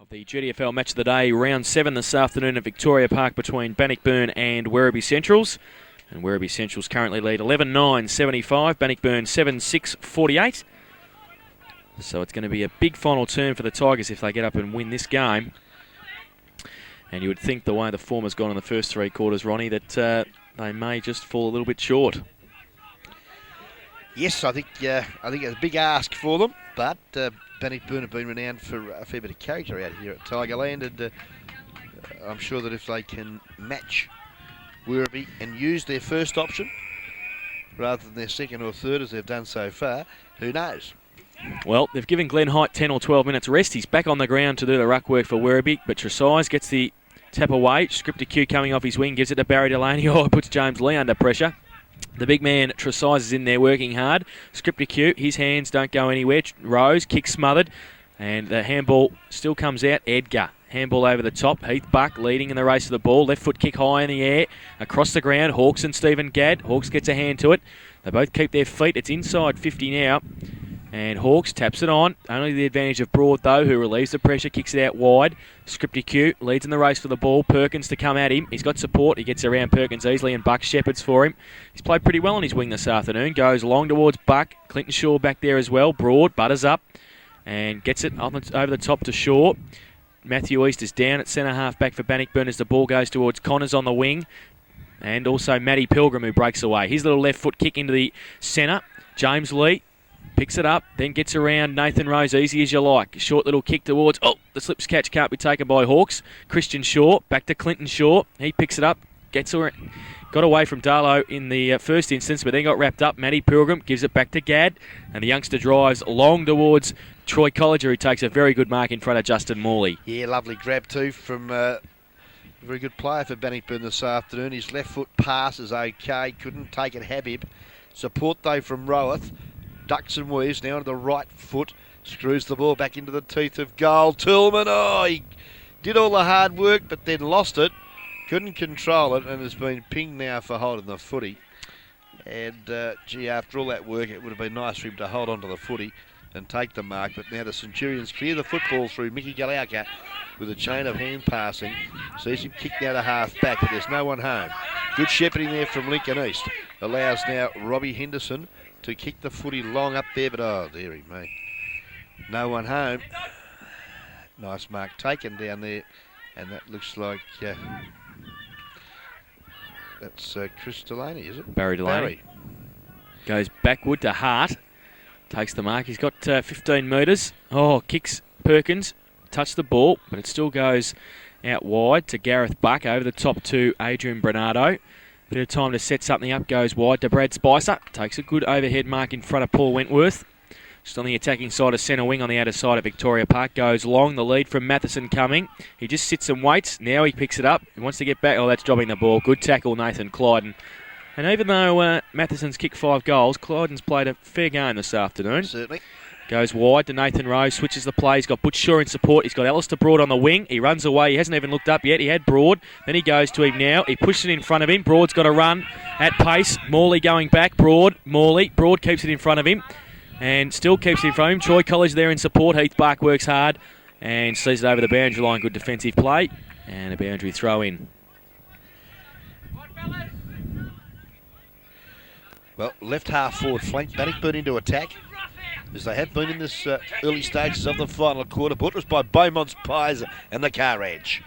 Of the GDFL match of the day, round 7 this afternoon at Victoria Park between Bannockburn and Werribee Centrals. And Werribee Centrals currently lead 11-9-75, Bannockburn 7-6-48. So it's going to be a big final turn for the Tigers if they get up and win this game. And you would think the way the form has gone in the first three quarters, Ronnie, that they may just fall a little bit short. Yes, I think it's a big ask for them, but Bannockburn have been renowned for a fair bit of character out here at Tigerland, and I'm sure that if they can match Werribee and use their first option rather than their second or third as they've done so far, who knows? Well, they've given Glenn Height 10 or 12 minutes rest. He's back on the ground to do the ruck work for Werribee, but Tresize gets the tap away. Scripted Q coming off his wing, gives it to Barry Delaney. Oh, it puts James Lee under pressure. The big man, Tresize, is in there working hard. Scripted Q, his hands don't go anywhere. Rose, kick smothered. And the handball still comes out. Edgar, handball over the top. Heath Buck leading in the race of the ball. Left foot kick high in the air. Across the ground, Hawks and Stephen Gadd. Hawks gets a hand to it. They both keep their feet. It's inside 50 now. And Hawks taps it on. Only the advantage of Broad, though, who relieves the pressure, kicks it out wide. Scripty Q leads in the race for the ball. Perkins to come at him. He's got support. He gets around Perkins easily, and Buck shepherds for him. He's played pretty well on his wing this afternoon. Goes long towards Buck. Clinton Shaw back there as well. Broad butters up and gets it over the top to Shaw. Matthew East is down at centre half back for Bannockburn as the ball goes towards Connors on the wing. And also Matty Pilgrim, who breaks away. His little left foot kick into the centre. James Lee picks it up, then gets around Nathan Rose, easy as you like. Short little kick towards, the slips catch can't be taken by Hawks. Christian Shaw, back to Clinton Shaw. He picks it up, got away from Darlow in the first instance, but then got wrapped up. Matty Pilgrim gives it back to Gadd, and the youngster drives long towards Troy Colliger, who takes a very good mark in front of Justin Morley. Yeah, lovely grab too from a very good player for Bannockburn this afternoon. His left foot pass is okay, couldn't take it Habib. Support though from Rowath. Ducks and weaves now to the right foot. Screws the ball back into the teeth of goal. Tillman, he did all the hard work but then lost it. Couldn't control it and has been pinged now for holding the footy. And, after all that work, it would have been nice for him to hold on to the footy and take the mark. But now the Centurions clear the football through Mickey Galauka with a chain of hand passing. Sees him kick now to half back, but there's no one home. Good shepherding there from Lincoln East. Allows now Robbie Henderson to kick the footy long up there, but dearie me. No one home. Nice mark taken down there, and that looks like that's Chris Delaney, is it? Barry Delaney. Goes backward to Hart. Takes the mark. He's got 15 metres. Kicks Perkins. Touched the ball, but it still goes out wide to Gareth Buck. Over the top to Adrian Bernardo. Bit of time to set something up, goes wide to Brad Spicer. Takes a good overhead mark in front of Paul Wentworth. Just on the attacking side of centre wing on the outer side of Victoria Park. Goes long, the lead from Matheson coming. He just sits and waits. Now he picks it up. He wants to get back. That's dropping the ball. Good tackle, Nathan Clyden. And even though Matheson's kicked 5 goals, Clyden's played a fair game this afternoon. Certainly. Goes wide to Nathan Rose, switches the play. He's got Butch Shaw in support. He's got Alistair Broad on the wing. He runs away. He hasn't even looked up yet. He had Broad. Then he goes to him now. He pushes it in front of him. Broad's got to run at pace. Morley going back. Morley. Broad keeps it in front of him and still keeps it in front of him. Troy College there in support. Heath Bark works hard and sees it over the boundary line. Good defensive play and a boundary throw in. Well, left half forward flank. Bannockburn into attack, as they have been in this early stages of the final quarter. Buttressed by Beaumont's Pies and the Car Edge.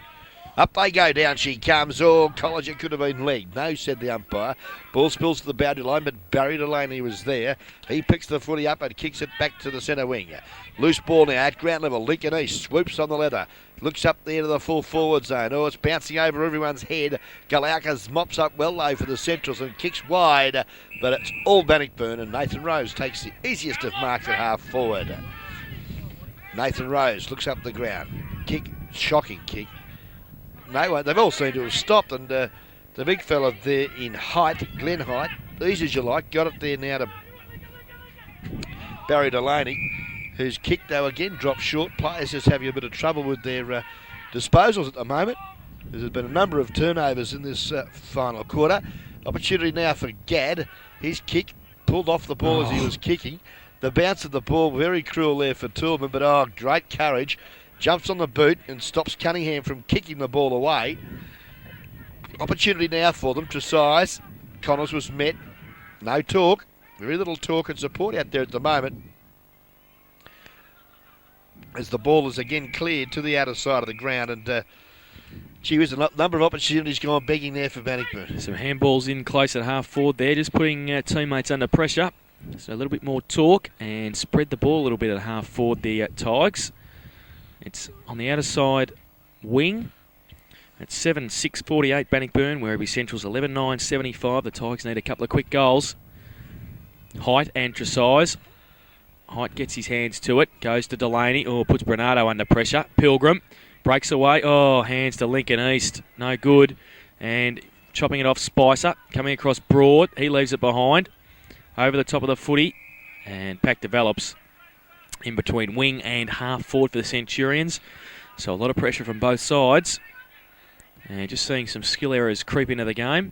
Up they go, down she comes. Colliger could have been legged. No, said the umpire. Ball spills to the boundary line, but Barry Delaney was there. He picks the footy up and kicks it back to the centre wing. Loose ball now at ground level. Lincoln East swoops on the leather. Looks up there to the full forward zone. It's bouncing over everyone's head. Galaukas mops up well low for the Centrals and kicks wide, but it's all Bannockburn, and Nathan Rose takes the easiest of marks at half forward. Nathan Rose looks up the ground. Kick, shocking kick. No, they've all seemed to have stopped, and the big fella there in height, Glenn Height, easy as you like, got it there now to Barry Delaney, who's kicked, though, again dropped short. Players just having a bit of trouble with their disposals at the moment. There's been a number of turnovers in this final quarter. Opportunity now for Gadd. His kick pulled off the ball as he was kicking. The bounce of the ball, very cruel there for Tillman, but great courage. jumps on the boot and stops Cunningham from kicking the ball away. Opportunity now for them to size. Connors was met. No talk. Very little talk and support out there at the moment. As the ball is again cleared to the outer side of the ground, and gee whiz, a number of opportunities gone begging there for Bannockburn. Some handballs in close at half forward there, just putting teammates under pressure. So a little bit more talk and spread the ball a little bit at half forward the Tigers. It's on the outer side wing. It's 7-6-48 Bannockburn, Werribee Central's 11-9-75. The Tigers need a couple of quick goals. Height and Tresize. Height gets his hands to it, goes to Delaney, puts Bernardo under pressure. Pilgrim breaks away, hands to Lincoln East, no good. And chopping it off Spicer, coming across Broad, he leaves it behind. Over the top of the footy, and pack develops in between wing and half forward for the Centurions. So a lot of pressure from both sides. And just seeing some skill errors creep into the game.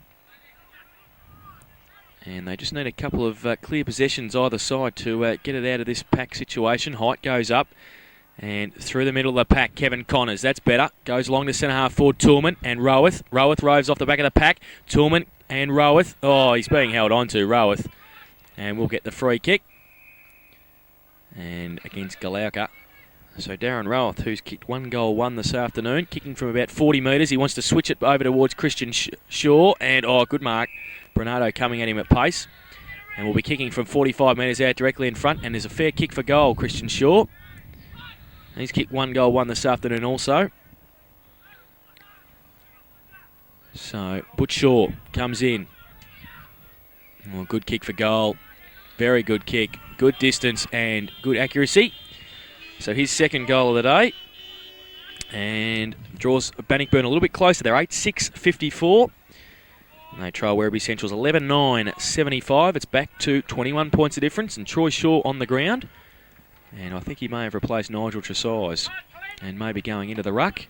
And they just need a couple of clear possessions either side to get it out of this pack situation. Height goes up and through the middle of the pack, Kevin Connors. That's better. Goes along to centre half forward, Toolman and Rowath. Rowath roves off the back of the pack. Toolman and Rowath. He's being held on to, Rowath. And we'll get the free kick. And against Galauka. So Darren Rowath, who's kicked 1 goal, 1 this afternoon, kicking from about 40 metres. He wants to switch it over towards Christian Shaw. And, good mark. Bernardo coming at him at pace. And we'll be kicking from 45 metres out directly in front. And there's a fair kick for goal, Christian Shaw. He's kicked 1 goal, 1 this afternoon also. So, Butch Shaw comes in. Good kick for goal. Very good kick. Good distance and good accuracy. So his second goal of the day. And draws Bannockburn a little bit closer. They're 8-6-54. And they trail Werribee Central's 11-9-75. It's back to 21 points of difference. And Troy Shaw on the ground. And I think he may have replaced Nigel Tresize. And maybe going into the ruck.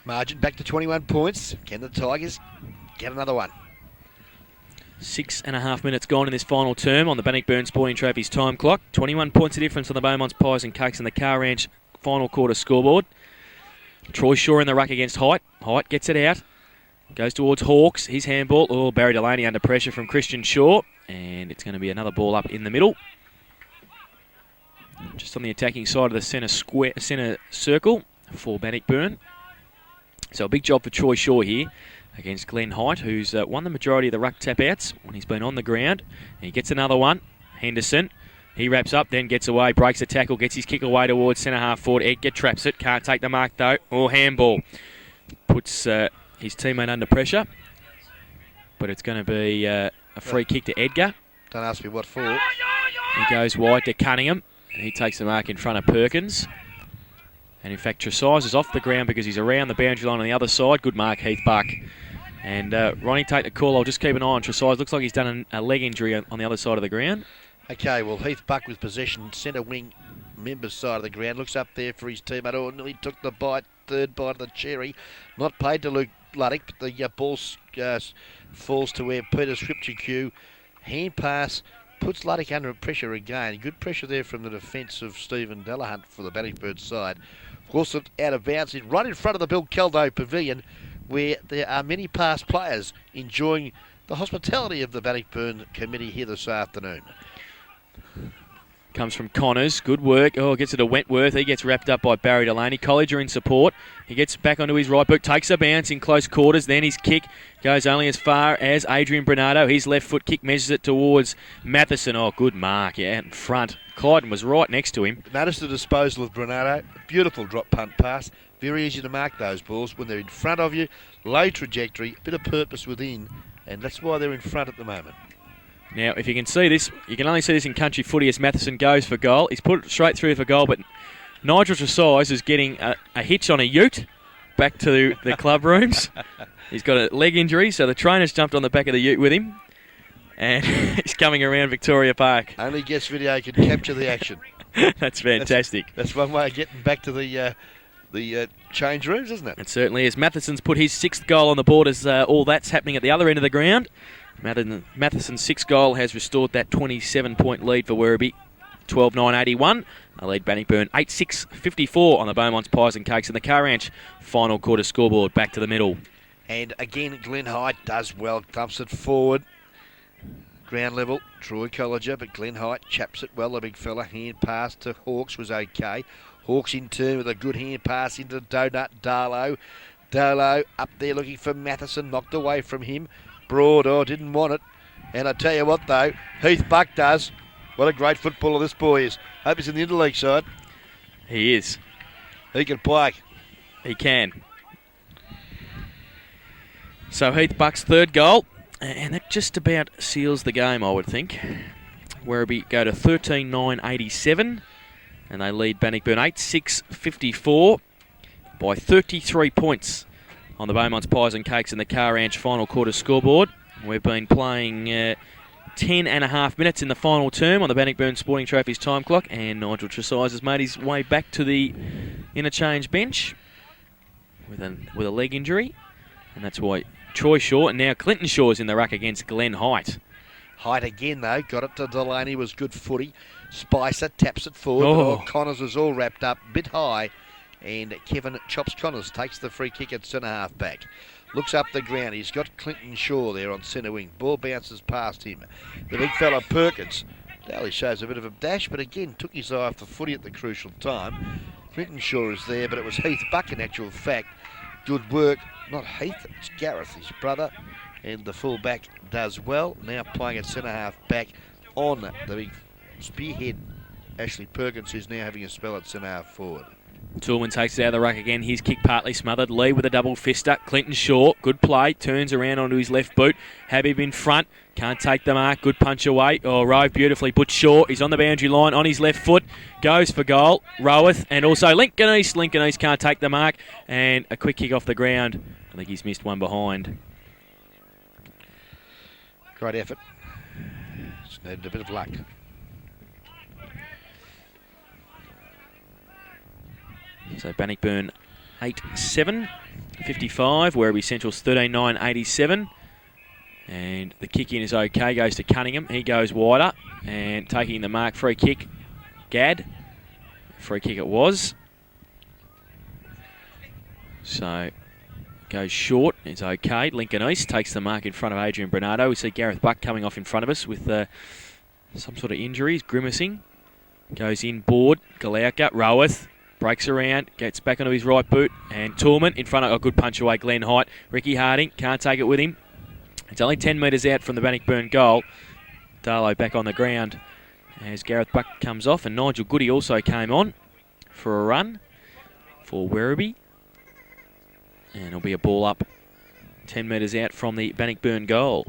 Margin back to 21 points. Can the Tigers get another one? 6.5 minutes gone in this final term on the Bannockburn Sporting Trophies time clock. 21 points of difference on the Beaumont's Pies and Cakes and the Car Ranch final quarter scoreboard. Troy Shaw in the ruck against Height. Height gets it out. Goes towards Hawks. His handball. Barry Delaney under pressure from Christian Shaw. And it's going to be another ball up in the middle. Just on the attacking side of the centre circle for Bannockburn. So a big job for Troy Shaw here against Glenn Height, who's won the majority of the ruck tap-outs when he's been on the ground. And he gets another one. Henderson. He wraps up, then gets away, breaks the tackle, gets his kick away towards centre half forward. Edgar traps it, can't take the mark though. Handball. Puts his teammate under pressure. But it's going to be a free kick to Edgar. Don't ask me what for. He goes wide to Cunningham. And he takes the mark in front of Perkins. And in fact, Tresize is off the ground because he's around the boundary line on the other side. Good mark, Heath Buck. And Ronnie, take the call. I'll just keep an eye on Tresize. Looks like he's done a leg injury on the other side of the ground. Okay, well, Heath Buck with possession, centre wing, members side of the ground. Looks up there for his teammate. Nearly took the bite, third bite of the cherry. Not paid to Luke Luddick, but the ball falls to where Peter Scripture hand pass. Puts Luddick under pressure again. Good pressure there from the defence of Stephen Delahunt for the Bannockburn side. Of course, out of bounds, right in front of the Bill Caldo Pavilion, where there are many past players enjoying the hospitality of the Bannockburn committee here this afternoon. Comes from Connors. Good work. Gets it to Wentworth. He gets wrapped up by Barry Delaney. Colliger in support. He gets back onto his right boot. Takes a bounce in close quarters. Then his kick goes only as far as Adrian Bernardo. His left foot kick measures it towards Matheson. Good mark. Yeah, out in front. Clyden was right next to him. Notice the disposal of Bernardo. Beautiful drop punt pass. Very easy to mark those balls when they're in front of you. Low trajectory. A bit of purpose within. And that's why they're in front at the moment. Now, if you can see this, you can only see this in country footy as Matheson goes for goal. He's put it straight through for goal, but Nigel Tresize is getting a hitch on a ute back to the club rooms. He's got a leg injury, so the trainer's jumped on the back of the ute with him, and he's coming around Victoria Park. Only guest video can capture the action. That's fantastic. That's one way of getting back to the change rooms, isn't it? It certainly is. Matheson's put his 6th goal on the board as all that's happening at the other end of the ground. Matheson's 6th goal has restored that 27-point lead for Werribee 12.981. They lead Bannockburn 8-6-54 on the Beaumont's Pies and Cakes in the Car Ranch final quarter scoreboard. Back to the middle. And again, Glen Height does well, dumps it forward. Ground level, Troy Colliger, but Glen Height chaps it well, the big fella. Hand pass to Hawks was okay. Hawks in turn with a good hand pass into Donut Darlow. Darlow up there looking for Matheson, knocked away from him. Broad, didn't want it. And I tell you what though, Heath Buck does. What a great footballer this boy is. Hope he's in the interleague side. He is. He can play. He can. So Heath Buck's third goal, and that just about seals the game, I would think. Werribee go to 13.987, and they lead Bannockburn 8-6-54 by 33 points on the Beaumont's Pies and Cakes in the Car Ranch final quarter scoreboard. We've been playing 10.5 minutes in the final term on the Bannockburn Sporting Trophies time clock, and Nigel Tresize has made his way back to the interchange bench with a leg injury, and that's why Troy Shaw and now Clinton Shaw is in the ruck against Glen Height. Height again though, got it to Delaney, was good footy. Spicer taps it forward, but Connors is all wrapped up, bit high, and Kevin Chops Connors takes the free kick at centre half back. Looks up the ground, he's got Clinton Shaw there on centre wing. Ball bounces past him. The big fella Perkins, Daly shows a bit of a dash, but again took his eye off the footy at the crucial time. Clinton Shaw is there, but it was Heath Buck in actual fact. Good work, not Heath, it's Gareth, his brother, and the full-back does well. Now playing at centre-half back on the big spearhead, Ashley Perkins, who's now having a spell at centre-half forward. Toolman takes it out of the ruck again. His kick partly smothered. Lee with a double fister. Clinton Shaw, good play. Turns around onto his left boot. Habib in front. Can't take the mark. Good punch away. Rove beautifully. But Shaw, he's on the boundary line on his left foot. Goes for goal. Roweth and also Lincoln East. Lincoln East can't take the mark. And a quick kick off the ground. I think he's missed one behind. Great effort. Just needed a bit of luck. So Bannockburn 8-7-55, Werribee Central's 13.987. And the kick in is okay, goes to Cunningham. He goes wider and taking the mark, free kick, Gadd. Free kick it was. So goes short, it's okay. Lincoln East takes the mark in front of Adrian Bernardo. We see Gareth Buck coming off in front of us with some sort of injuries, grimacing. Goes in board, Galauka, Roweth. Breaks around, gets back onto his right boot, and Toolman in front of a good punch away, Glen Height. Ricky Harding can't take it with him. It's only 10 metres out from the Bannockburn goal. Darlow back on the ground as Gareth Buck comes off, and Nigel Goody also came on for a run for Werribee. And it'll be a ball up 10 metres out from the Bannockburn goal.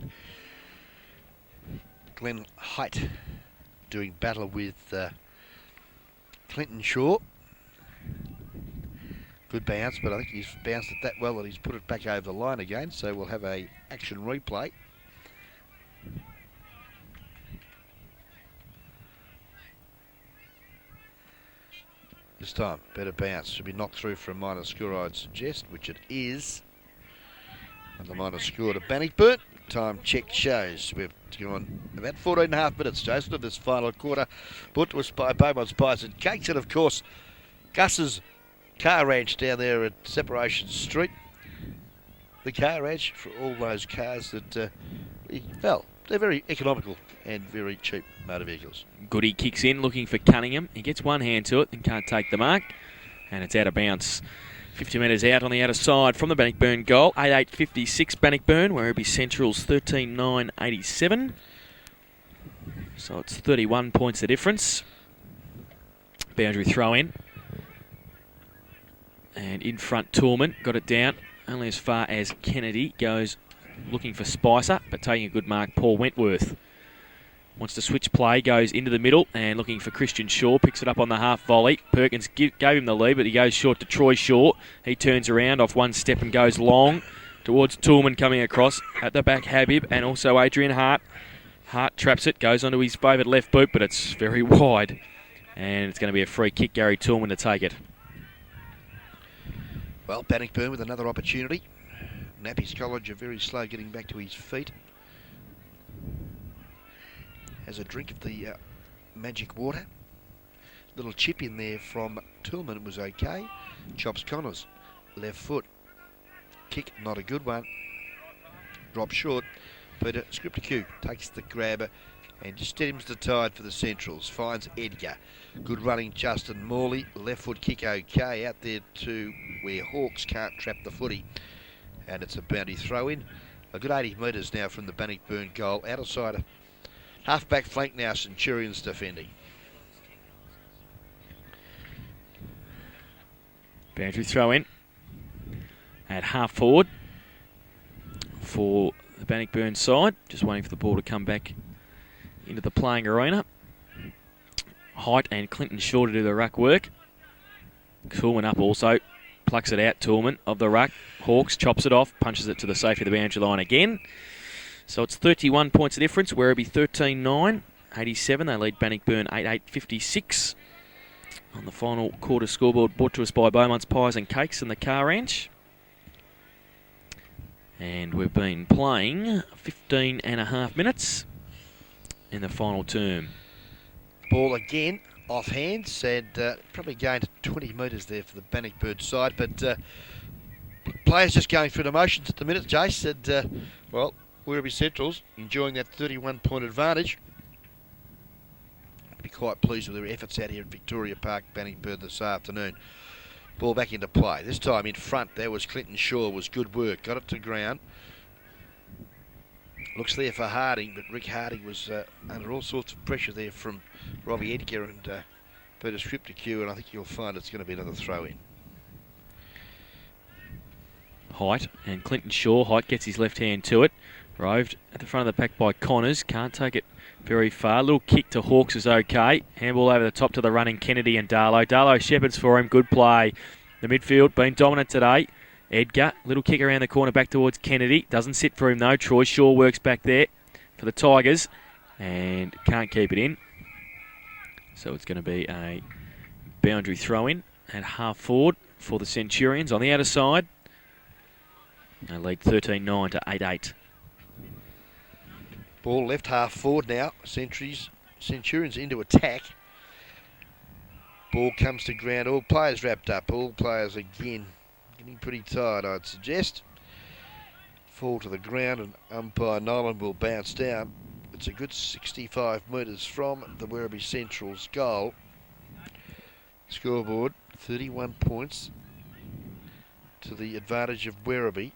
Glen Height doing battle with Clinton Shaw. Good bounce, but I think he's bounced it that well that he's put it back over the line again, so we'll have a action replay. This time, better bounce. Should be knocked through for a minor score, I'd suggest, which it is. And the minor score to Bannockburn. Time check shows we've gone about 14.5 minutes, Jason, of this final quarter. Put was by Beaumont's Pies and Cakes, and of course, Gus's Car Ranch down there at Separation Street. The Car Ranch for all those cars that, well, they're very economical and very cheap motor vehicles. Goody kicks in looking for Cunningham. He gets one hand to it and can't take the mark. And it's out of bounds. 50 metres out on the outer side from the Bannockburn goal. 8-8-56 Bannockburn, Werribee Central's 13.987. So it's 31 points the difference. Boundary throw in. And in front, Toolman got it down only as far as Kennedy. Goes looking for Spicer, but taking a good mark, Paul Wentworth. Wants to switch play, goes into the middle and looking for Christian Shaw. Picks it up on the half volley. Perkins gave him the lead, but he goes short to Troy Shaw. He turns around off one step and goes long towards Toolman coming across. At the back, Habib and also Adrian Hart. Hart traps it, goes onto his favourite left boot, but it's very wide. And it's going to be a free kick, Gary Toolman to take it. Well, Bannockburn with another opportunity. Nappy's College are very slow getting back to his feet. Has a drink of the magic water. little chip in there from Tillman was okay. Chops Connors, left foot. Kick, not a good one. Drop short. But Scripter Q takes the grabber and just steadies the tide for the Centrals. Finds Edgar. Good running Justin Morley. Left foot kick okay. Out there to where Hawks can't trap the footy. And it's a bounty throw in. A good 80 metres now from the Bannockburn goal. Out of side. Half-back flank now, Centurions defending. Boundary throw in at half forward for the Bannockburn side. Just waiting for the ball to come back into the playing arena. Height and Clinton Shaw to do the ruck work. Toolman up also. Plucks it out, Toolman of the ruck. Hawks chops it off, punches it to the safety of the boundary line again. So it's 31 points of difference. Werribee 13-9, 87. They lead Bannockburn 8-8-56. On the final quarter scoreboard brought to us by Beaumont's Pies and Cakes and the Car Ranch. And we've been playing 15 and a half minutes in the final term. Ball again, offhand, said probably gained 20 metres there for the Bannockburn side, but players just going through the motions at the minute. Jace said, well, Werribee Centrals enjoying that 31-point advantage. Be quite pleased with their efforts out here at Victoria Park, Bannockburn this afternoon. Ball back into play. This time in front, there was Clinton Shaw. Was good work. Got it to ground. Looks there for Harding, but Rick Harding was under all sorts of pressure there from Robbie Edgar and Peter Scripter Q, and I think you'll find it's going to be another throw-in. Height and Clinton Shaw. Height gets his left hand to it. Roved at the front of the pack by Connors. Can't take it very far. Little kick to Hawks is okay. Handball over the top to the running Kennedy and Darlow. Darlow shepherds for him. Good play. The midfield been dominant today. Edgar, little kick around the corner back towards Kennedy. Doesn't sit for him though. Troy Shaw works back there for the Tigers and can't keep it in. So it's going to be a boundary throw-in at half forward for the Centurions on the outer side. They lead 13-9 to 8-8. Ball left half forward now. Centurions into attack. Ball comes to ground. All players wrapped up. All players again getting pretty tired, I'd suggest. Fall to the ground and umpire Nolan will bounce down. It's a good 65 metres from the Werribee Central's goal. Scoreboard, 31 points to the advantage of Werribee.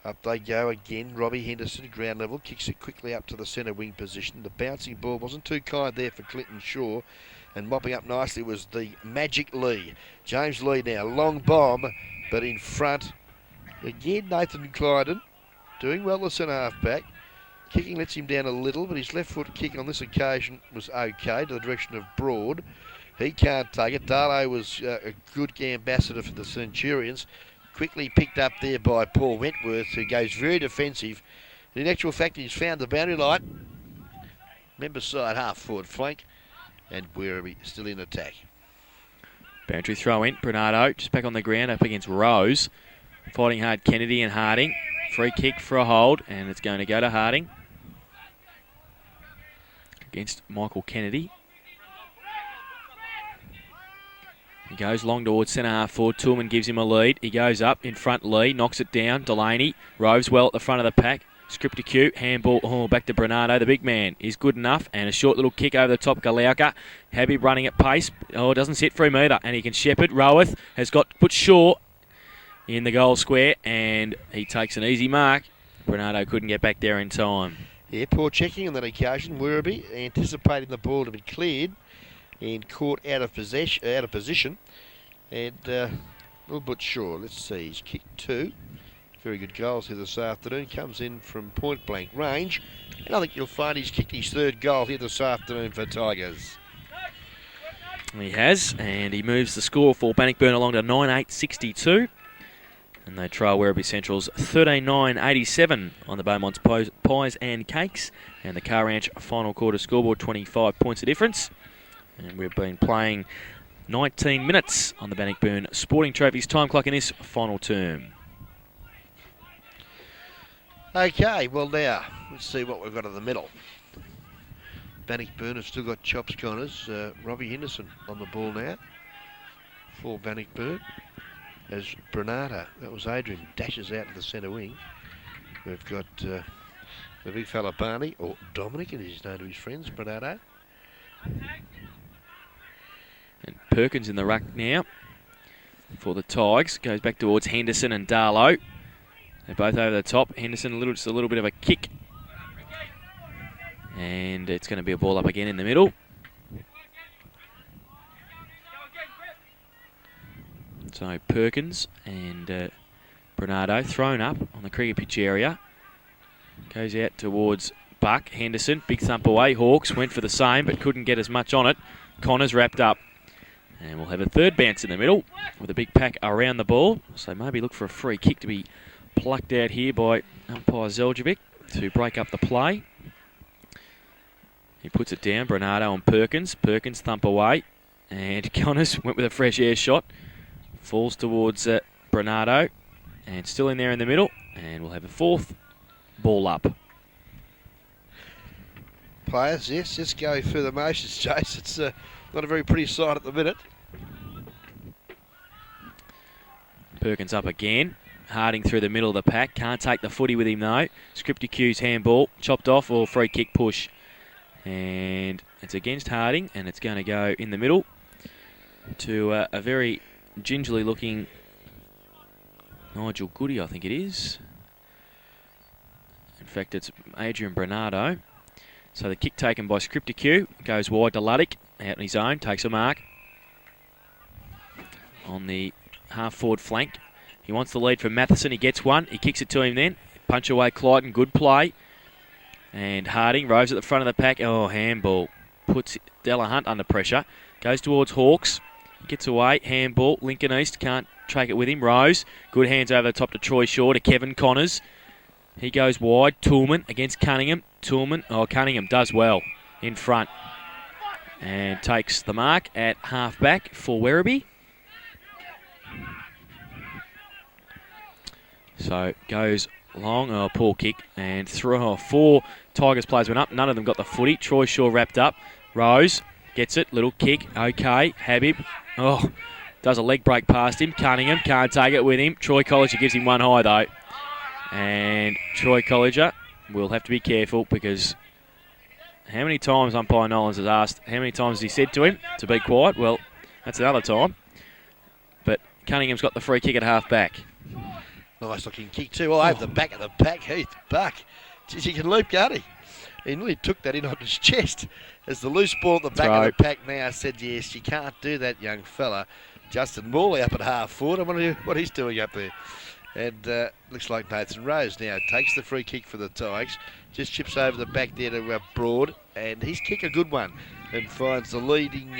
Up they go again. Robbie Henderson, ground level, kicks it quickly up to the centre wing position. The bouncing ball wasn't too kind there for Clinton Shaw. And mopping up nicely was the Magic Lee. James Lee now, long bomb, but in front. Again, Nathan Clyden doing well the centre half back. Kicking lets him down a little, but his left foot kick on this occasion was okay to the direction of Broad. He can't take it. Darlow was a good ambassador for the Centurions. Quickly picked up there by Paul Wentworth, who goes very defensive. In actual fact, he's found the boundary line. Members side half forward flank, and Werribee still in attack. Boundary throw in. Bernardo just back on the ground up against Rose. Fighting hard Kennedy and Harding. Free kick for a hold, and it's going to go to Harding against Michael Kennedy. He goes long towards centre half forward. Toolman gives him a lead. He goes up in front. Lee knocks it down. Delaney roves well at the front of the pack. Scripter Q, handball back to Bernardo. The big man is good enough, and a short little kick over the top. Galauka, Habib running at pace. Oh, it doesn't sit for him either, and he can shepherd. Roweth has put Shaw in the goal square, and he takes an easy mark. Bernardo couldn't get back there in time. Yeah, poor checking on that occasion. Werribee anticipating the ball to be cleared and caught out of position. And little bit sure. Let's see, he's kicked two. Very good goals here this afternoon. Comes in from point blank range. And I think you'll find he's kicked his third goal here this afternoon for Tigers. He has, and he moves the score for Bannockburn along to 9-8-62. And they trail Werribee Central's 13-9-87 on the Beaumont's Pies and Cakes. And the Car Ranch final quarter scoreboard, 25 points of difference. And we've been playing 19 minutes on the Bannockburn Sporting Trophies time clock in this final term. Okay, well now, let's see what we've got in the middle. Bannockburn have still got chops, Connors. Robbie Henderson on the ball now for Bannockburn. As Bernardo, that was Adrian, dashes out to the centre wing. We've got the big fella Barney, or Dominic, as he's known to his friends, Bernardo. And Perkins in the ruck now for the Tigers. Goes back towards Henderson and Darlow. They're both over the top. Henderson just a little bit of a kick. And it's going to be a ball up again in the middle. So Perkins and Bernardo thrown up on the cricket pitch area. Goes out towards Buck. Henderson, big thump away. Hawks went for the same but couldn't get as much on it. Connors wrapped up. And we'll have a third bounce in the middle with a big pack around the ball. So maybe look for a free kick to be plucked out here by umpire Zeljovic to break up the play. He puts it down, Bernardo and Perkins. Perkins thump away. And Connors went with a fresh air shot. Falls towards Bernardo. And still in there in the middle. And we'll have a fourth ball up. Players, yes, just go through the motions, Chase. It's not a very pretty sight at the minute. Perkins up again. Harding through the middle of the pack. Can't take the footy with him though. Scripty Q's handball. Chopped off or free kick push. And it's against Harding, and it's going to go in the middle to a very gingerly looking Nigel Goody, I think it is. In fact, it's Adrian Bernardo. So the kick taken by Scripty Q goes wide to Luddick, out on his own, takes a mark on the half-forward flank. He wants the lead from Matheson, he gets one, he kicks it to him then. Punch away Clyden, good play. And Harding roves at the front of the pack. Oh, handball. Puts Della Hunt under pressure. Goes towards Hawks. Gets away. Handball. Lincoln East can't take it with him. Rose. Good hands over the top to Troy Shaw, to Kevin Connors. He goes wide. Toolman against Cunningham. Cunningham does well in front. And takes the mark at half-back for Werribee. So goes long, poor kick, and through 4 Tigers players went up. None of them got the footy. Troy Shaw wrapped up. Rose gets it. Little kick. Okay. Habib. Does a leg break past him. Cunningham can't take it with him. Troy Colliger gives him one high though. And Troy Colliger will have to be careful because how many times umpire Nolans has asked, how many times has he said to him to be quiet? Well, that's another time. But Cunningham's got the free kick at half back. Nice looking kick too. Over the back of the pack, Heath Buck. Geez, he can leap, can't he? He nearly took that in on his chest as the loose ball at the back of the pack now said, yes, you can't do that, young fella. Justin Morley up at half forward. I wonder what he's doing up there. And looks like Nathan Rose now takes the free kick for the Tigers. Just chips over the back there to Broad. And he's kicked a good one and finds the leading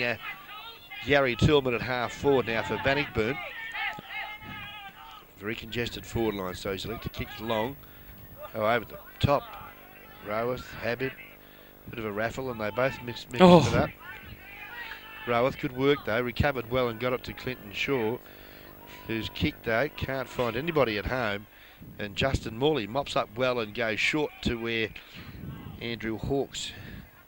Gary Tillman at half forward now for Bannockburn. Very congested forward line, so he's elected to kick long. Over the top. Roworth, Habib, bit of a raffle, and they both mixed it up. Roworth, good work though, recovered well and got it to Clinton Shaw, who's kicked though, can't find anybody at home. And Justin Morley mops up well and goes short to where Andrew Hawks,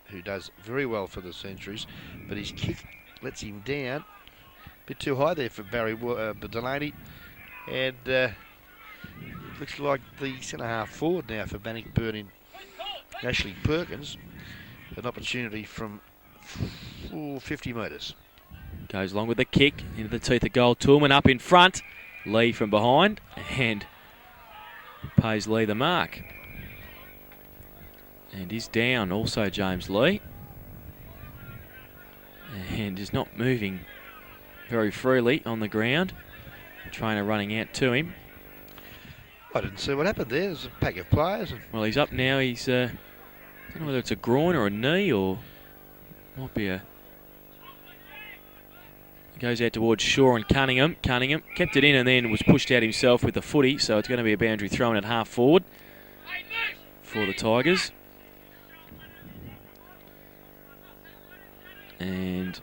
who does very well for the Centuries, but his kick lets him down. A bit too high there for Barry Delaney. And looks like the centre-half forward now for Bannockburn in Ashley Perkins. An opportunity from 50 metres. Goes along with the kick into the teeth of goal. Toolman up in front. Lee from behind and pays Lee the mark. And he's down also, James Lee. And is not moving very freely on the ground. Trainer running out to him. I didn't see what happened there. There's a pack of players. Well, he's up now. He's I don't know whether it's a groin or a knee or might be a. Goes out towards Shaw and Cunningham. Cunningham kept it in and then was pushed out himself with the footy, so it's going to be a boundary thrown at half forward for the Tigers. And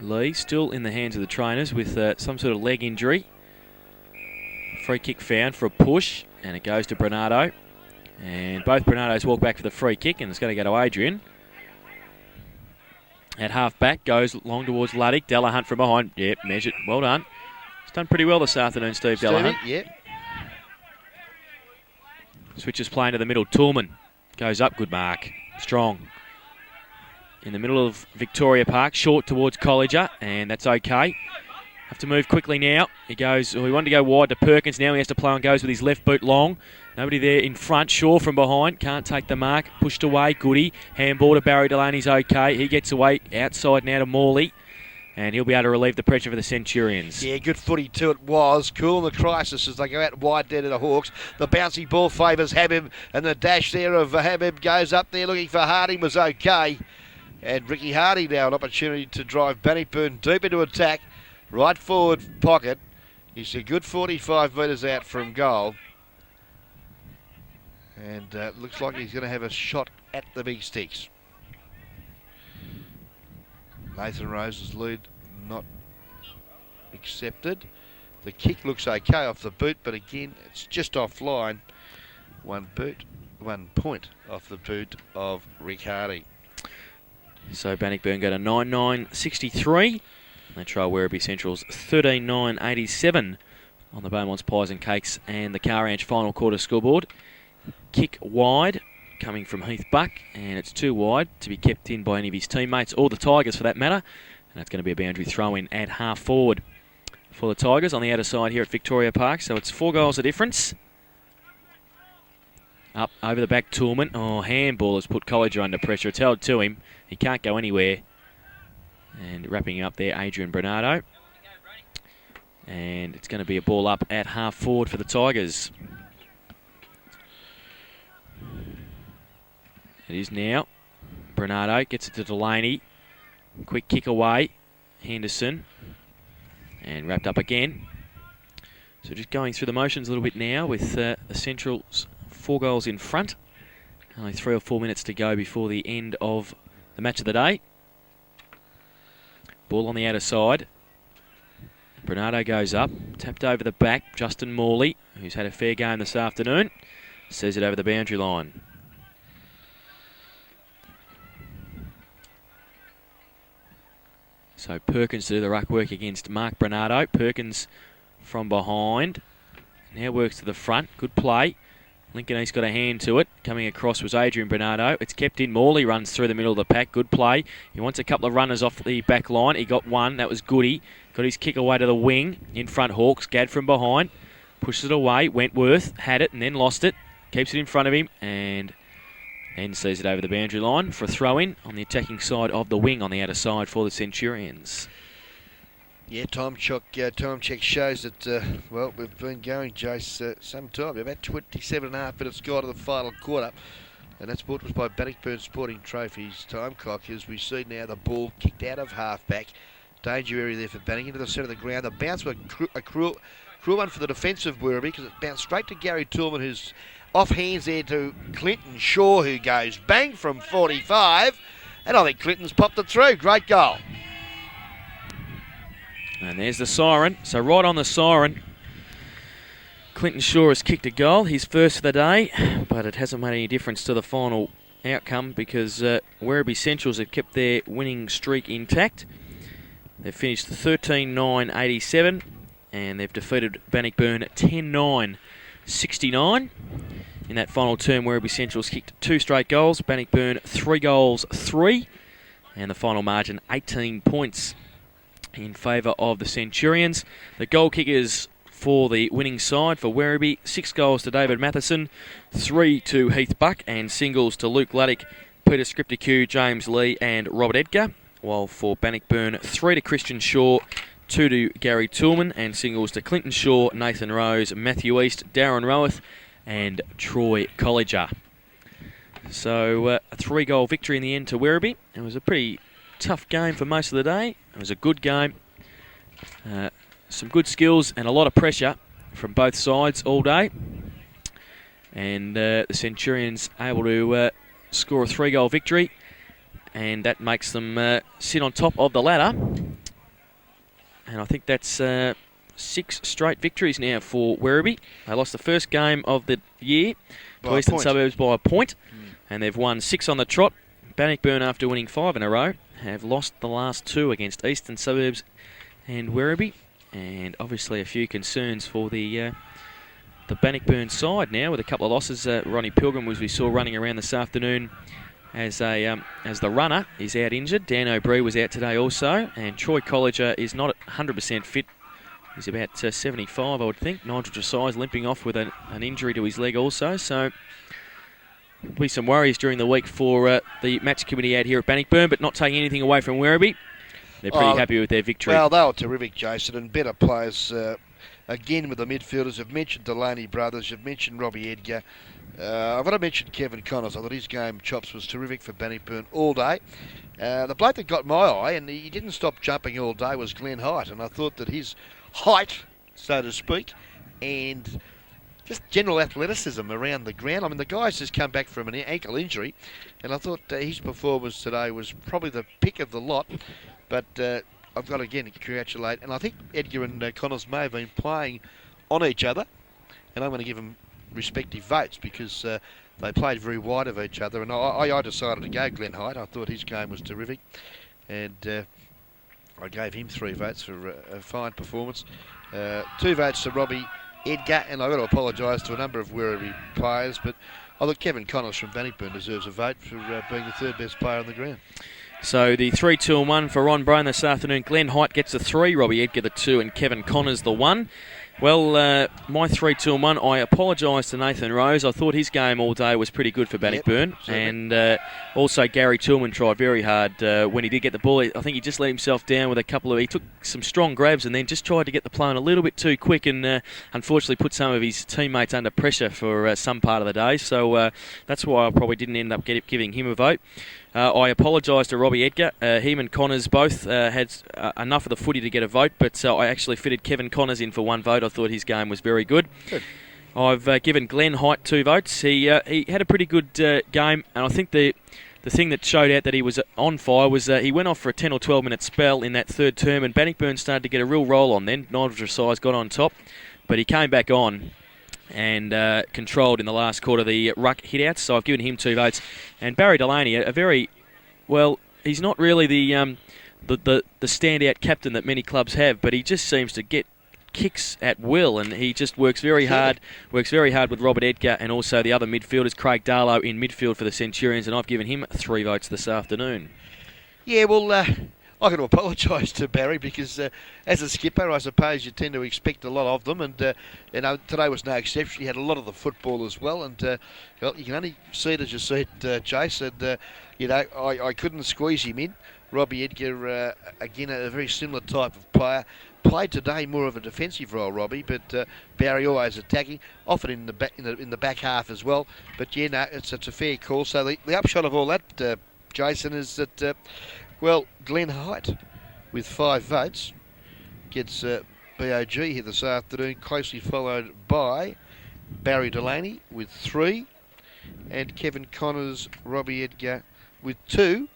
Lee still in the hands of the trainers with some sort of leg injury. Free kick found for a push, and it goes to Bernardo. And both Bernardos walk back for the free kick, and it's going to go to Adrian. at half-back, goes long towards Luddick. Delahunt from behind. Yep, measured. Well done. He's done pretty well this afternoon, Steve Delahunt. Yep. Switches play into the middle. Toolman goes up. Good mark. Strong. In the middle of Victoria Park. Short towards Colliger, and that's okay. Have to move quickly now. He goes, he wanted to go wide to Perkins. Now he has to play and goes with his left boot long. Nobody there in front. Shaw from behind. Can't take the mark. Pushed away. Goody. Handball to Barry Delaney's okay. He gets away outside now to Morley. And he'll be able to relieve the pressure for the Centurions. Yeah, good footy too it was. Cool in the crisis as they go out wide there to the Hawks. The bouncy ball favours Habib, and the dash there of Habib goes up there looking for Harding was okay. And Ricky Harding now an opportunity to drive Bannockburn deep into attack. Right forward pocket. He's a good 45 metres out from goal. And looks like he's going to have a shot at the big sticks. Nathan Rose's lead not accepted. The kick looks okay off the boot, but again, it's just offline. One point off the boot of Rick Hardy. So Bannockburn go to 9-9-63. They try Werribee Central's 13-9-87 on the Beaumont's Pies and Cakes and the Car Ranch final quarter scoreboard. Kick wide, coming from Heath Buck, and it's too wide to be kept in by any of his teammates or the Tigers for that matter. And that's going to be a boundary throw-in at half forward for the Tigers on the outer side here at Victoria Park. So it's 4 goals of difference. Up over the back, Toolman. Oh, handball has put Colliger under pressure. It's held to him. He can't go anywhere. And wrapping up there, Adrian Bernardo. And it's going to be a ball up at half forward for the Tigers. It is now. Bernardo gets it to Delaney. Quick kick away. Henderson. And wrapped up again. So just going through the motions a little bit now with the Centrals 4 goals in front. Only 3 or 4 minutes to go before the end of the match of the day. Ball on the outer side. Bernardo goes up. Tapped over the back. Justin Morley, who's had a fair game this afternoon, says it over the boundary line. So Perkins to do the ruck work against Mark Bernardo. Perkins from behind. Now works to the front. Good play. Lincoln East got a hand to it. Coming across was Adrian Bernardo. It's kept in. Morley runs through the middle of the pack. Good play. He wants a couple of runners off the back line. He got one. That was Goody. Got his kick away to the wing. In front, Hawks. Gadd from behind. Pushes it away. Wentworth had it and then lost it. Keeps it in front of him and then sees it over the boundary line for a throw-in on the attacking side of the wing on the outer side for the Centurions. Yeah, time check shows that, well, we've been going, Jace, some time. About 27.5 minutes gone to the final quarter. And that's brought to us by Bannockburn Sporting Trophies time clock as we see now the ball kicked out of half-back. Danger area there for Bannock into the centre of the ground. The bounce was a cruel one for the defensive Werribee because it bounced straight to Gary Toolman, who's off hands there to Clinton Shaw, who goes bang from 45. And I think Clinton's popped it through. Great goal. And there's the siren. So right on the siren, Clinton Shaw has kicked a goal. His first of the day, but it hasn't made any difference to the final outcome because Werribee Centrals have kept their winning streak intact. They've finished 13-9-87 and they've defeated Bannockburn 10-9-69. In that final term, Werribee Centrals kicked 2 straight goals. Bannockburn 3 goals, 3. And the final margin, 18 points in favour of the Centurions. The goal kickers for the winning side for Werribee, 6 goals to David Matheson, 3 to Heath Buck, and singles to Luke Luddick, Peter Scripticue, James Lee and Robert Edgar. While for Bannockburn, 3 to Christian Shaw, 2 to Gary Toolman, and singles to Clinton Shaw, Nathan Rose, Matthew East, Darren Roweth and Troy Colliger. So a 3-goal victory in the end to Werribee. It was a pretty tough game for most of the day. It was a good game. Some good skills and a lot of pressure from both sides all day. And the Centurions able to score a 3-goal victory. And that makes them sit on top of the ladder. And I think that's 6 straight victories now for Werribee. They lost the first game of the year to Eastern Suburbs by a point. And they've won 6 on the trot. Bannockburn, after winning 5 in a row, have lost the last two against Eastern Suburbs and Werribee, and obviously a few concerns for the Bannockburn side now with a couple of losses. Ronnie Pilgrim, as we saw running around this afternoon as the runner, is out injured. Dan O'Brien was out today also, and Troy Colliger is not 100% fit. He's about 75, I would think. Nigel Dressai's limping off with an injury to his leg also, so there'll be some worries during the week for the match committee out here at Bannockburn, but not taking anything away from Werribee. They're pretty happy with their victory. Well, they were terrific, Jason, and better players again with the midfielders. You've mentioned Delaney brothers, you've mentioned Robbie Edgar. I've got to mention Kevin Connors. I thought his game chops was terrific for Bannockburn all day. The bloke that got my eye, and he didn't stop jumping all day, was Glenn Height, and I thought that his height, so to speak, and just general athleticism around the ground. I mean, the guy's just come back from an ankle injury, and I thought his performance today was probably the pick of the lot. But I've got to again congratulate, and I think Edgar and Connors may have been playing on each other, and I'm going to give them respective votes because they played very wide of each other, and I decided to go Glenn Height. I thought his game was terrific, and I gave him 3 votes for a fine performance. 2 votes to Robbie Edgar, and I've got to apologise to a number of Werribee players, but I thought Kevin Connors from Bannockburn deserves a vote for being the 3rd best player on the ground. So the 3, 2 and 1 for Ron Brown this afternoon. Glenn Height gets the 3, Robbie Edgar the 2, and Kevin Connors the 1. Well, my 3, 2 and 1, I apologise to Nathan Rose. I thought his game all day was pretty good for Bannockburn. Yep, and also Gary Tillman tried very hard when he did get the ball. I think he just let himself down with a couple of... He took some strong grabs and then just tried to get the play on a little bit too quick, and unfortunately put some of his teammates under pressure for some part of the day. So that's why I probably didn't end up giving him a vote. I apologise to Robbie Edgar. Him and Connors both had enough of the footy to get a vote, but I actually fitted Kevin Connors in for 1 vote. I thought his game was very good. I've given Glenn Height 2 votes. He had a pretty good game, and I think the thing that showed out that he was on fire was he went off for a 10 or 12 minute spell in that 3rd term, and Bannockburn started to get a real roll on then. Nigel Dressai's got on top, but he came back on and controlled in the last quarter the ruck hit-outs, so I've given him 2 votes. And Barry Delaney, a very... Well, he's not really the standout captain that many clubs have, but he just seems to get kicks at will, and he just works very hard with Robert Edgar and also the other midfielders, Craig Darlow in midfield for the Centurions, and I've given him 3 votes this afternoon. Yeah, well... I've got to apologise to Barry because as a skipper, I suppose you tend to expect a lot of them, and today was no exception. He had a lot of the football as well, and well, you can only see it as you see it, Chase. And I couldn't squeeze him in. Robbie Edgar, again, a very similar type of player. Played today more of a defensive role, Robbie, but Barry always attacking, often in the back half as well. But yeah, no, it's a fair call. So the upshot of all that, Jason, is that. Well, Glenn Height, with 5 votes, gets BOG here this afternoon, closely followed by Barry Delaney with 3, and Kevin Connors, Robbie Edgar with 2.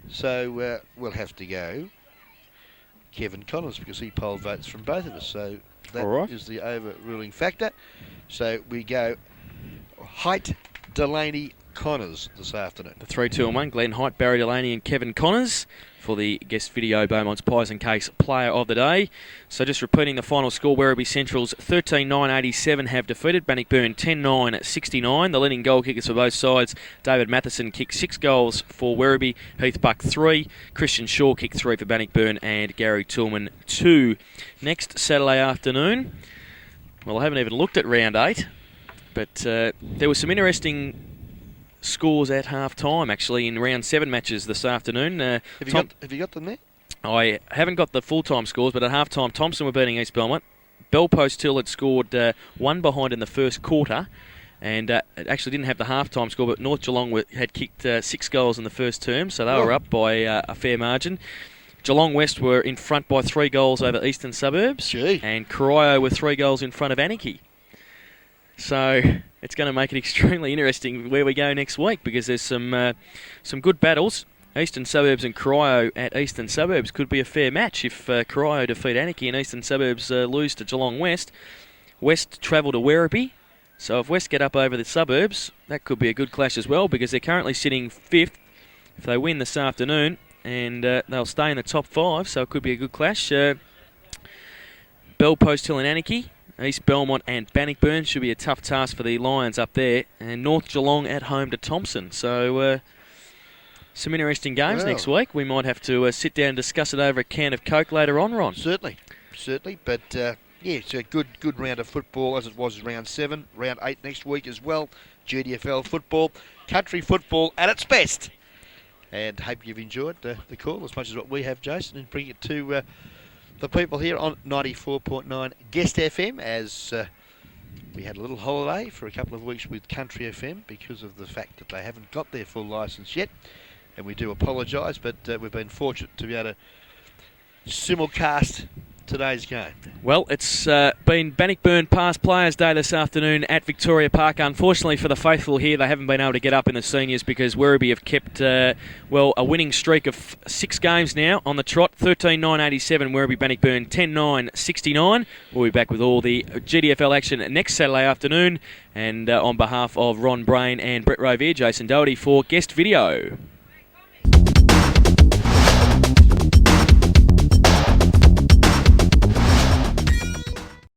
So we'll have to go Kevin Connors because he polled votes from both of us. So that is the overruling factor. So we go Height, Delaney, Connors this afternoon. The 3, 2 and 1, Glenn Height, Barry Delaney and Kevin Connors for the guest video Beaumont's Pies and Cakes Player of the Day. So just repeating the final score, Werribee Centrals 13-9-87 have defeated Bannockburn 10-9-69. The leading goal kickers for both sides, David Matheson kicked 6 goals for Werribee, Heath Buck 3, Christian Shaw kicked 3 for Bannockburn and Gary Tillman 2. Next Saturday afternoon, well, I haven't even looked at round 8, but there was some interesting scores at half-time, actually, in round 7 matches this afternoon. Have you got them there? I haven't got the full-time scores, but at half-time, Thompson were beating East Belmont. Belpost Hill had scored 1 behind in the first quarter, and it actually didn't have the half-time score, but North Geelong had kicked 6 goals in the first term, so they were up by a fair margin. Geelong West were in front by 3 goals over Eastern Suburbs, and Corio were 3 goals in front of Anarchy. So it's going to make it extremely interesting where we go next week because there's some good battles. Eastern Suburbs and Corio at Eastern Suburbs could be a fair match if Corio defeat Anarchy and Eastern Suburbs lose to Geelong West. West travel to Werribee, so if West get up over the Suburbs, that could be a good clash as well because they're currently sitting 5th if they win this afternoon, and they'll stay in the top 5, so it could be a good clash. Bell, Post Hill and Anarchy, East Belmont and Bannockburn should be a tough task for the Lions up there. And North Geelong at home to Thompson. So some interesting games next week. We might have to sit down and discuss it over a can of Coke later on, Ron. Certainly. But yeah, it's a good round of football as it was round 7. Round 8 next week as well. GDFL football. Country football at its best. And hope you've enjoyed the call as much as what we have, Jason, and bring it to the people here on 94.9 Guest FM as we had a little holiday for a couple of weeks with Country FM because of the fact that they haven't got their full licence yet. And we do apologise, but we've been fortunate to be able to simulcast today's game. Well, it's been Bannockburn Past Players Day this afternoon at Victoria Park. Unfortunately for the faithful here, they haven't been able to get up in the seniors because Werribee have kept, a winning streak of 6 games now on the trot. 13-9-87 Werribee Bannockburn, 10-9-69. We'll be back with all the GDFL action next Saturday afternoon. And on behalf of Ron Brain and Brett Rovier, Jason Doherty for Guest Video.